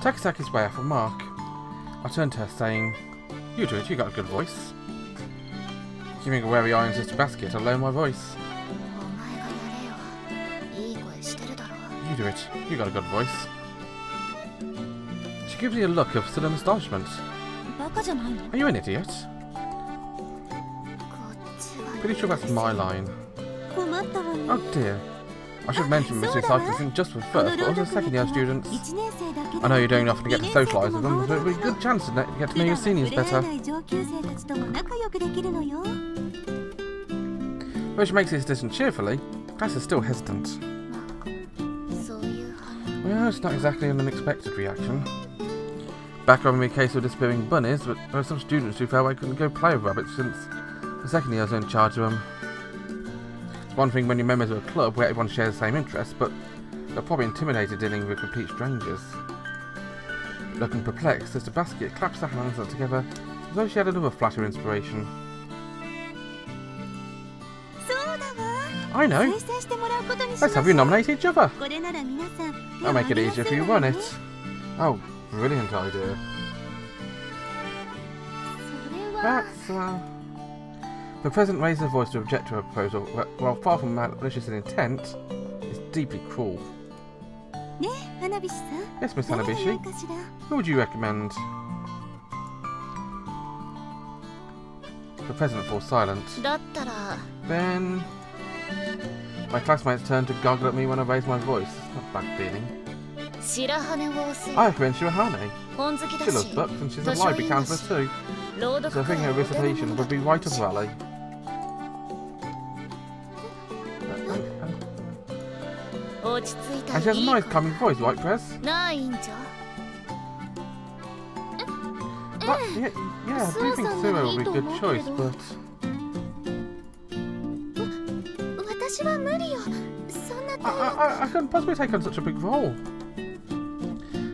Takasaki's way off a mark. I turned to her, saying, "You do it, you got a good voice." Giving a wary eye on Sister Basket, I lowered my voice. "You do it, you got a good voice." She gives me a look of sudden astonishment. "Are you an idiot?" Pretty sure that's my line. Oh dear. I should mention Mr. Cycle isn't just for first, but also second year students. I know you don't often get to socialise with them, but it would be a good chance to get to know your seniors better. Though she makes this decision cheerfully, Class is still hesitant. Well, it's not exactly an unexpected reaction. Back on the case of disappearing bunnies, but there are some students who felt I couldn't go play with rabbits since the second years were in charge of them. It's one thing when you're members of a club where everyone shares the same interests, but they're probably intimidated dealing with complete strangers. Looking perplexed, Sister Basket claps her hands together as though she had another flash of inspiration. I know! Let's have you nominate each other! I'll make it easier for you, won't it? Oh, brilliant idea. That's, The President raised her voice to object to her proposal, while far from malicious in intent, is deeply cruel. Yes, Miss Hanabishi. Who would you recommend? The President falls silent. Then... My classmates turn to goggle at me when I raise my voice. It's not a bad feeling. I recommend Shirahane. She loves books and she's a library counsellor too, so I think her recitation would be right up her alley. And she has a nice calming voice, right, Press? Yeah, I do think Suoh will be a good choice, but... I couldn't possibly take on such a big role.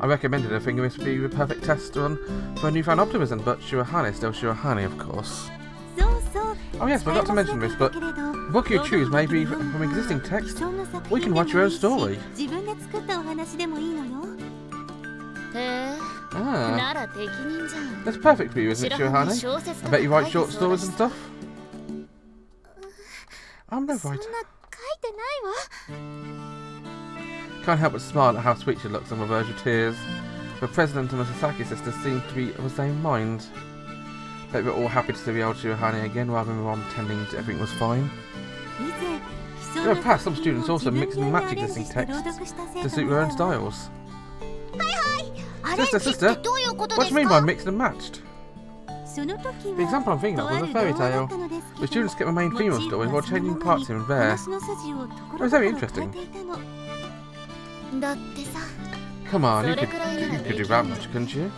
I recommended her thinking this would be the perfect test run for a newfound optimism, but Shirahane is still Shirahane, of course. Oh yes, forgot to mention this, but the book you choose may be from existing text, or you can write your own story. Ah, that's perfect for you, isn't it, Shirahane? I bet you write short stories and stuff? I'm no writer. Can't help but smile at how sweet she looks on the verge of tears. The President and the Sasaki sisters seem to be of the same mind. They were all happy to see the old Shirahane again rather than Ron pretending everything was fine. In the past, some students also mixed and matched existing texts to suit their own styles. Sister, what do you mean by mixed and matched? The example I'm thinking of was a fairy tale. The students kept the main female story while changing parts here and there. It was very interesting. Come on, you could do that much, couldn't you?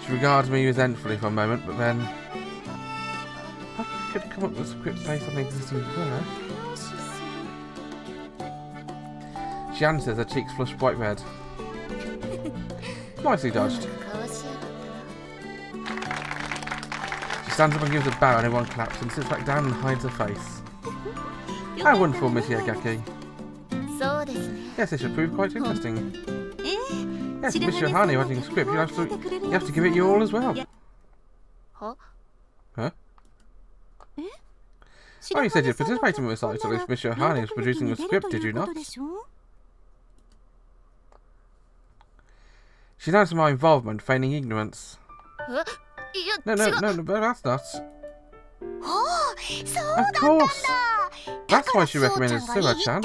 She regards me resentfully for a moment, but then... I could come up with a script based on the existing work. She answers, her cheeks flushed bright red. Nicely dodged. She stands up and gives a bow and everyone claps and sits back down and hides her face. How wonderful, Miss Yaegaki. Yes, this should prove quite interesting. Yes, Miss Shirahane writing a script, you have to give it your all as well. Huh? Oh, you said you'd participate in the recital if Miss Shirahane was producing a script, did you not? She announced my involvement, feigning ignorance. No, but that's not. Of course! That's why she recommended Suoh-chan.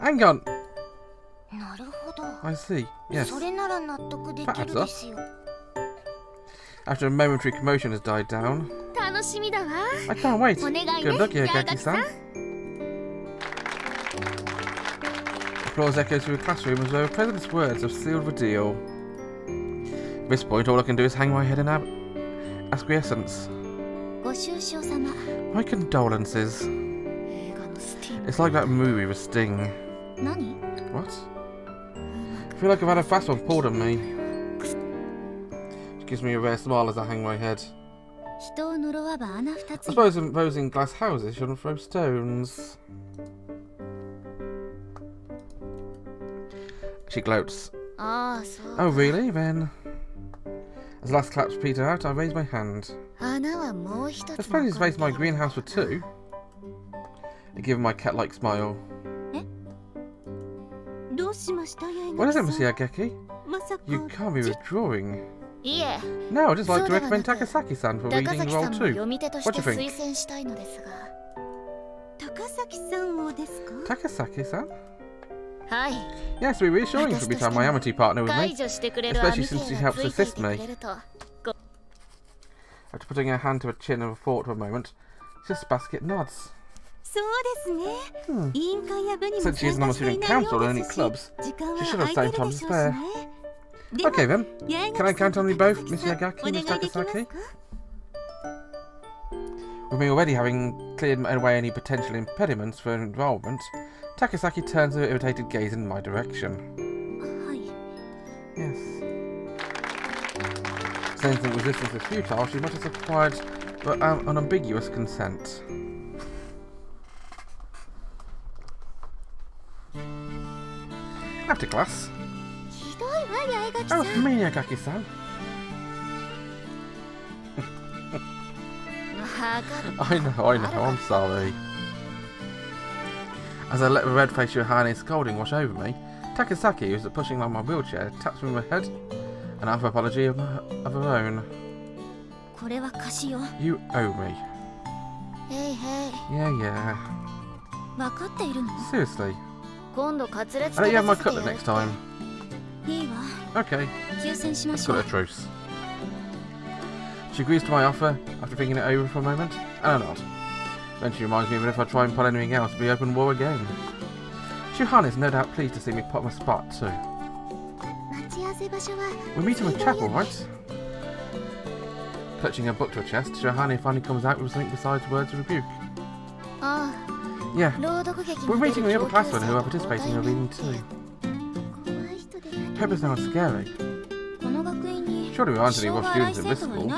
Hang on! I see, yes. That adds up. After a momentary commotion has died down. I can't wait. Good luck, Yaegaki-san. Applause echoes through the classroom as though the President's words have sealed the deal. At this point, all I can do is hang my head in acquiescence. My condolences. It's like that movie with Sting. What? I feel like I've had a fast one pulled on me. She gives me a rare smile as I hang my head. I suppose those in glass houses shouldn't throw stones. She gloats. Oh, really? Then... As the last claps peter out, I raise my hand. There's plenty of space in my greenhouse for two. I give him my cat-like smile. What is it, Miss Yaegaki? You can't be withdrawing. No, I'd just like to recommend Takasaki-san for reading the role too. What do you think? Takasaki-san? Yes, it'll be reassuring for me to have my Amitié partner with me, especially since she helps assist me. After putting her hand to her chin and thought for a moment, Sis Basket nods. Since she isn't on the student council or any clubs, she should have same time to spare. Okay then, can I count on you both, Miss Yaegaki and Miss Takasaki? With me already having cleared away any potential impediments for involvement, Takasaki turns her irritated gaze in my direction. Yes. Since the resistance is futile, she must have acquired unambiguous consent. After class. Oh, it's me, Yaegaki-san. I know, I'm sorry. As I let the red-faced Shirahane scolding wash over me, Takasaki, who's pushing on my wheelchair, taps me on my head, an apology of her own. You owe me. Yeah. Seriously. I'll let you have my cutlet next time. Okay. Let's call it a truce. She agrees to my offer after thinking it over for a moment, and I nod. Then she reminds me that if I try and pull anything else, it'll be open war again. Shirahane is no doubt pleased to see me put my spot too. We meet in the chapel, right? Clutching her book to her chest, Shirahane finally comes out with something besides words of rebuke. Yeah, we're meeting the other classmen who are participating in a reading too. Hope it's not scary. Surely we aren't any rough students at this school.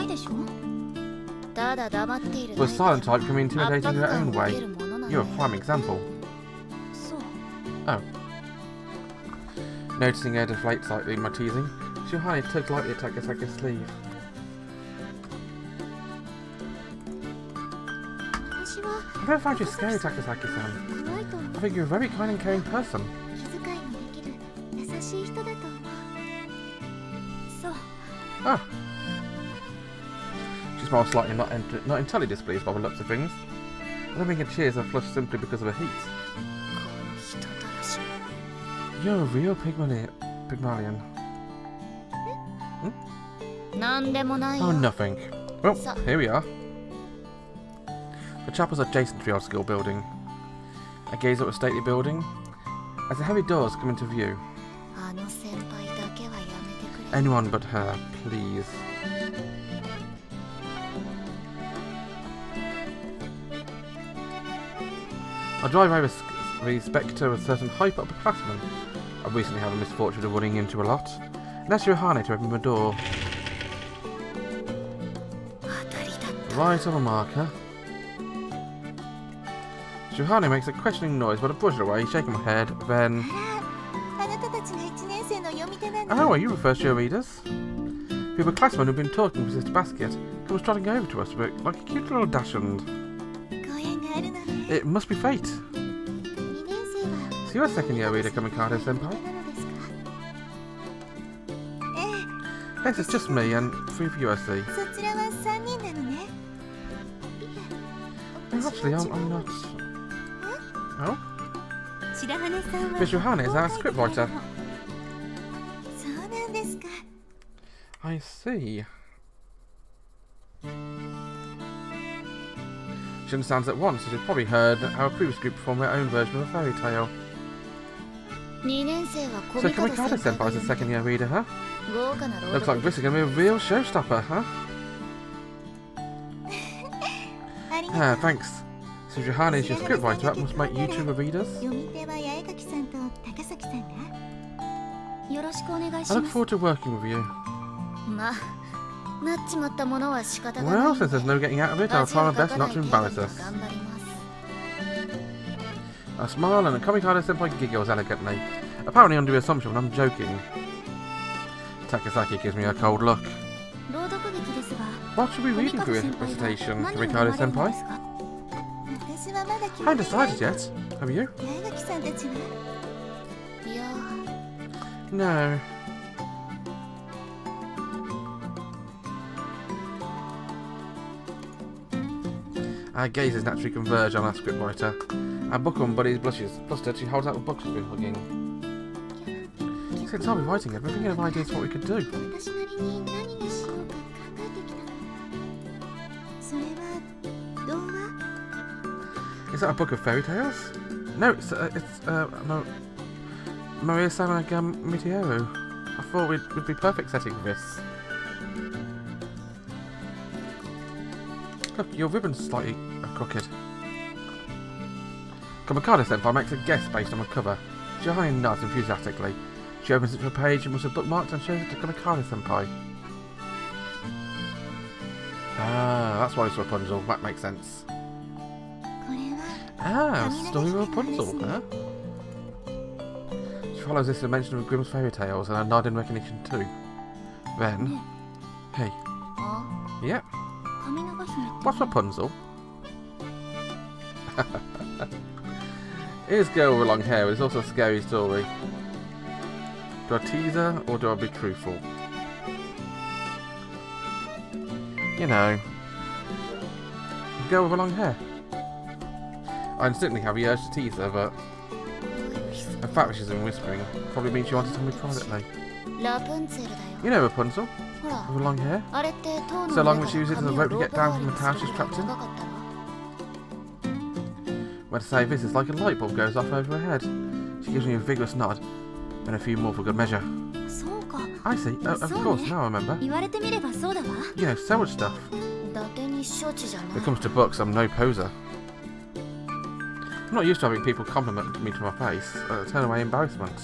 The silent type can be intimidating in their own way. You're a prime example. Oh. Noticing her deflate slightly in my teasing, Shirahane tugs lightly at Takasaki's sleeve. I don't find you scary, Takasaki-san. I think you're a very kind and caring person. Ah. She smiles slightly, not entirely displeased by the looks of things. I don't think her tears are flushed simply because of the heat. You're a real Pygmalion. Oh, nothing. Well, here we are. The chapel's adjacent to the old school building. I gaze up the stately building as the heavy doors come into view. Anyone but her, please. I drive over the spectre of a certain hyper upperclassman I recently had the misfortune of running into a lot, and ask Shirahane to open the door. Right on the marker. Shirahane makes a questioning noise but I brush it away, shaking my head, then... Oh, are you the first year readers? We have a classman who've been talking with Sister Basket, who was trotting over to us with like a cute little dachshund. It must be fate. So you're a second year reader, Kamikado-senpai? Yes, it's just me and 3 of you, I see. No, actually, I'm not... Oh? Miss Shirahane is our scriptwriter. I see. She understands at once, as she's probably heard our previous group perform their own version of a fairy tale. So Kamikado-senpai is a second year reader, huh? Looks like this is going to be a real showstopper, huh? Ah, thanks. So Shirahane is your scriptwriter, that must make you two the readers? I look forward to working with you. Well, since there's no getting out of it, I'll try my best not to embarrass us. I smile and Kamikado-senpai giggles elegantly. Apparently under the assumption I'm joking. Takasaki gives me a cold look. What should we reading for your recitation, Ricardo-senpai? I haven't decided yet. Have you? No. Our gazes naturally converge on our scriptwriter. Our bookworm buddy blushes. Flustered, she holds out the book she's been hugging. Since I'll be writing it, we're thinking of ideas for what we could do. Is that a book of fairy tales? No, it's Maria-sama Amitié. I thought we'd be perfect setting for this. Look, your ribbon's slightly crooked. Kamikado-senpai makes a guess based on the cover. Shirahane nods enthusiastically. She opens it to a page and was bookmarked and shows it to Kamikado-senpai. Ah, that's why it's Rapunzel. That makes sense. Ah, story of Rapunzel, huh? She follows this in a mention of Grimm's fairy tales and a nod in recognition too. Then, hey. Yep. What's Rapunzel? Here's girl with long hair, but it's also a scary story. Do I tease her or do I be truthful? You know. Girl with long hair. I instantly have the urge to tease her, but the fact that she's been whispering probably means she wants to tell me privately. You know Rapunzel? With long hair? So long that she uses it as a rope to get down from the tower she's trapped in? Well, to say this, it's like a light bulb goes off over her head. She gives me a vigorous nod, and a few more for good measure. I see. Of course, now I remember. You know, so much stuff. When it comes to books, I'm no poser. I'm not used to having people compliment me to my face. Turn away embarrassment.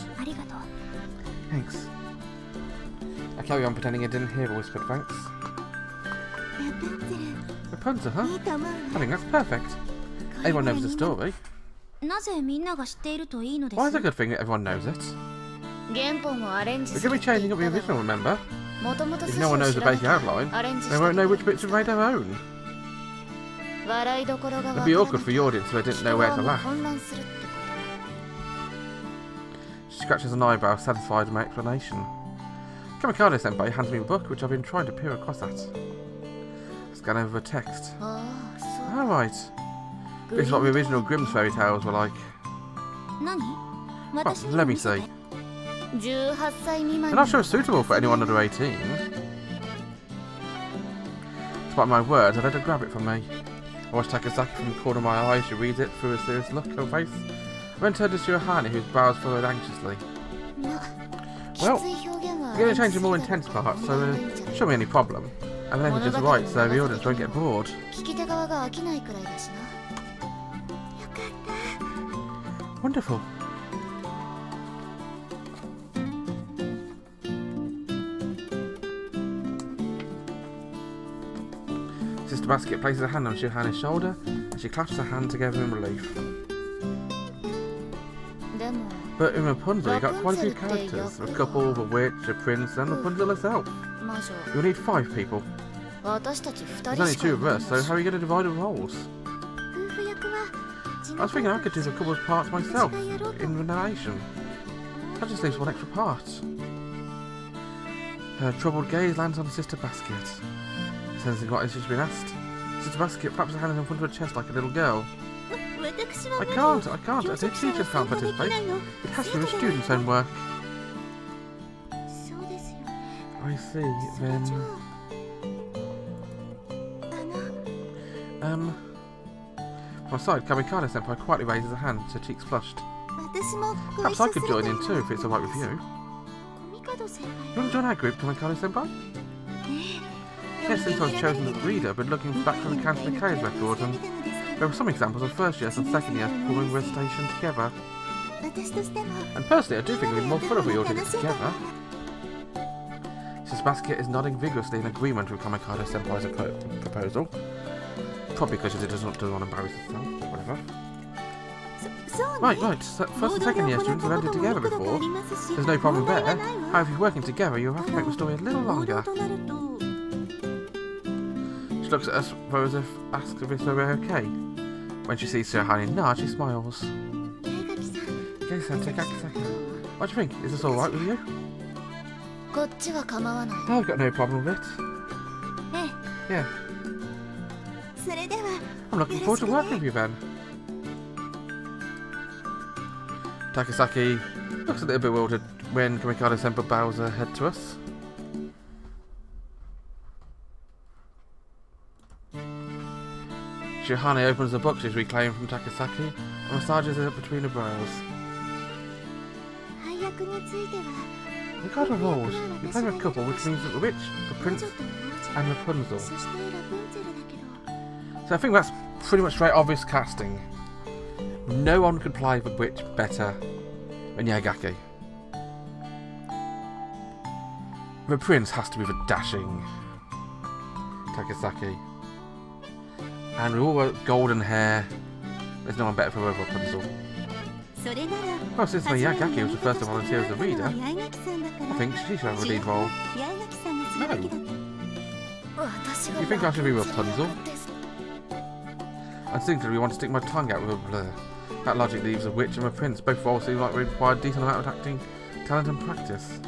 Thanks. I carry on pretending I didn't hear a whispered thanks. Rapunzel, huh? I think that's perfect. Everyone knows the story. Why is it a good thing that everyone knows it? We're going to be changing up the original, remember? If no one knows the basic outline, they won't know which bits have made their own. It'd be awkward for the audience if they didn't know where to laugh. She scratches an eyebrow, satisfied with my explanation. Kamikado-senpai hands me a book, which I've been trying to peer across at. Scan over the text. Alright. This is what the original Grimm's fairy tales were like. Well, let me see. They're not sure it's suitable for anyone under 18. Despite my words, I let her grab it from me. I watched Takasaki from the corner of my eye as she reads it through a serious look on her face. I then turned to Shirahane, whose brows furrowed anxiously. Well, we're going to change the more intense part, so shouldn't be any problem. And then we just write so the audience won't get bored. Wonderful. Sister Basket places her hand on Shirahane's shoulder and she clasps her hands together in relief. But in Rapunzel you got quite a few characters. A couple, a witch, a prince and Rapunzel herself. You'll need 5 people. There's only 2 of us, so how are you going to divide the roles? I was thinking I could do a couple of parts myself, in the narration. That just leaves one extra part. Her troubled gaze lands on Sister Basket. Sensing what has just been asked, Sister Basket claps her hand in front of her chest like a little girl. I can't. The teachers can't participate. It has to be the students' own work. I see, then... From my side, Kamikado-senpai quietly raises her hand, her cheeks flushed. Perhaps I could join in too, if it's alright with you. You want to join our group, Kamikado-senpai? Yes, since I've chosen the reader, but looking back from the Canton and K's record, and there were some examples of first years and second years performing recitation together. And personally, I do think it would be more fun if we all did it together. Sister Basket is nodding vigorously in agreement with Kamikado-senpai's proposal. Probably because she doesn't want to embarrass herself, whatever. Right. So first and second year students have ended together before. There's no problem there. However, if you're working together, you'll have to make the story a little longer. She looks at us as if asks if we're okay. When she sees Shirahane nod, she smiles. What do you think? Is this alright with you? I've got no problem with it. Yeah. I'm looking forward to working with you then. Takasaki looks a little bewildered when Kamikado-senpai bows her head to us. Shirahane opens the book she's reclaimed from Takasaki and massages it between her brows. Regarding roles, you play a couple, which means that the witch, the prince, and Rapunzel. So I think that's pretty much very obvious casting. No one could play the witch better than Yaegaki. The prince has to be the dashing Takasaki. And with all the golden hair, there's no one better for Rapunzel. Well, since Yaegaki was the first to volunteer as a reader, I think she should have a lead role. No. You think I should be Rapunzel? Instinctively, we want to stick my tongue out with a blur. That logic leaves a witch and a prince. Both roles seem like they require a decent amount of acting, talent and practice.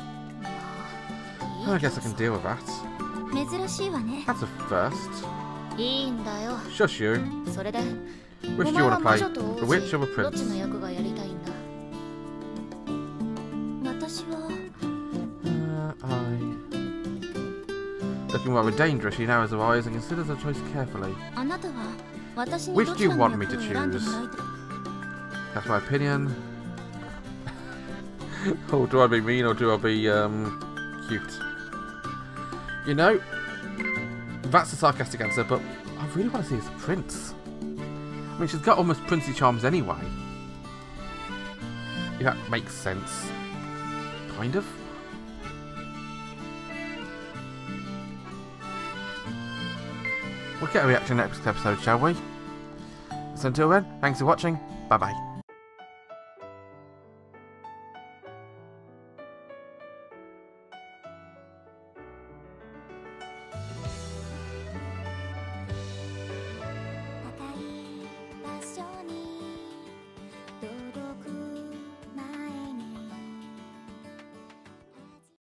Well, I guess I can deal with that. That's a first. Shush you. Which do you want to play? The witch or the prince? Looking rather dangerous, she narrows her eyes and considers her choice carefully. Which do you want me to choose? That's my opinion. Oh, do I be mean or do I be, cute? You know, that's a sarcastic answer, but I really want to see as a prince. I mean, she's got almost princely charms anyway. If that makes sense. Kind of. We'll get a reaction next episode, shall we? So until then, thanks for watching. Bye bye.